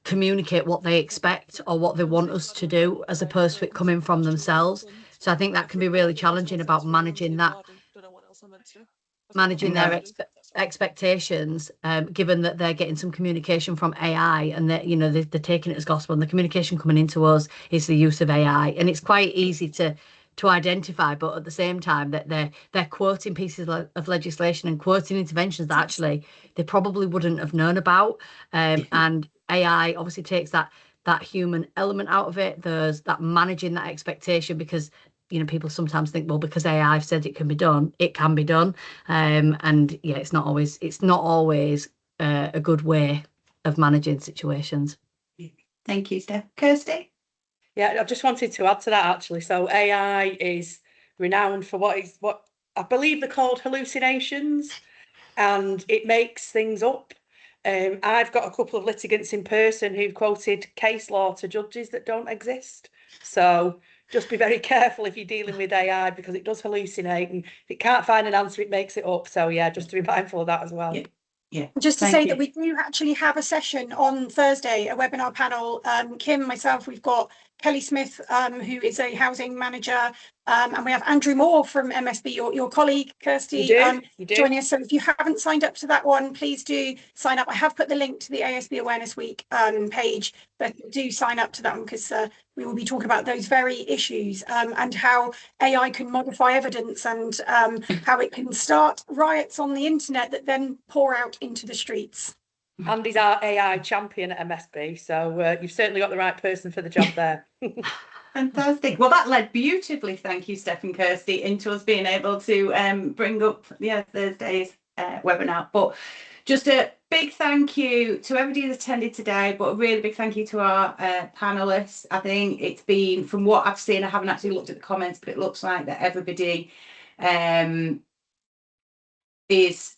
communicate what they expect or what they want us to do, as opposed to it coming from themselves. So I think that can be really challenging about managing that, managing their expectations, given that they're getting some communication from AI, and that, you know, they're taking it as gospel, and the communication coming into us is the use of AI, and it's quite easy to identify, but at the same time that they're quoting pieces of legislation and quoting interventions that actually they probably wouldn't have known about, and AI obviously takes that human element out of it. There's that managing that expectation, because, you know, people sometimes think, well, because AI said it can be done, it can be done, and yeah, it's not always a good way of managing situations. Thank you, Steph. Kirsty? Yeah, I just wanted to add to that, actually. So AI is renowned for what I believe they're called hallucinations, and it makes things up. I've got a couple of litigants in person who've quoted case law to judges that don't exist. So just be very careful if you're dealing with AI, because it does hallucinate, and if it can't find an answer, it makes it up. So yeah, just to be mindful of that as well. Yeah. Just to say that we do actually have a session on Thursday, a webinar panel. Kim, myself, we've got Kelly Smith, who is a housing manager, and we have Andrew Moore from MSB, your colleague, Kirsty, You do. joining us. So if you haven't signed up to that one, please do sign up. I have put the link to the ASB Awareness Week page, but do sign up to that one, because we will be talking about those very issues, and how AI can modify evidence, and how it can start riots on the internet that then pour out into the streets. Andy's our AI champion at MSB, so you've certainly got the right person for the job there. Fantastic. Well, that led beautifully, thank you, Steph and Kirsty, into us being able to bring up Thursday's webinar. But just a big thank you to everybody that's attended today, but a really big thank you to our panelists. I think it's been, from what I've seen, I haven't actually looked at the comments, but it looks like that everybody is...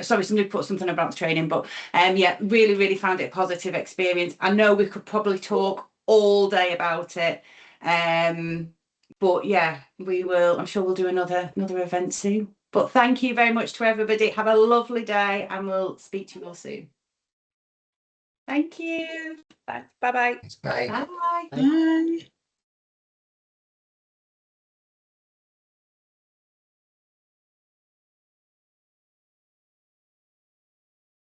Sorry, somebody put something about the training, but yeah, really found it a positive experience. I know we could probably talk all day about it, but yeah, we will. I'm sure we'll do another event soon. But thank you very much to everybody. Have a lovely day, and we'll speak to you all soon. Thank you. Thanks. Bye-bye. Bye. Bye. Bye.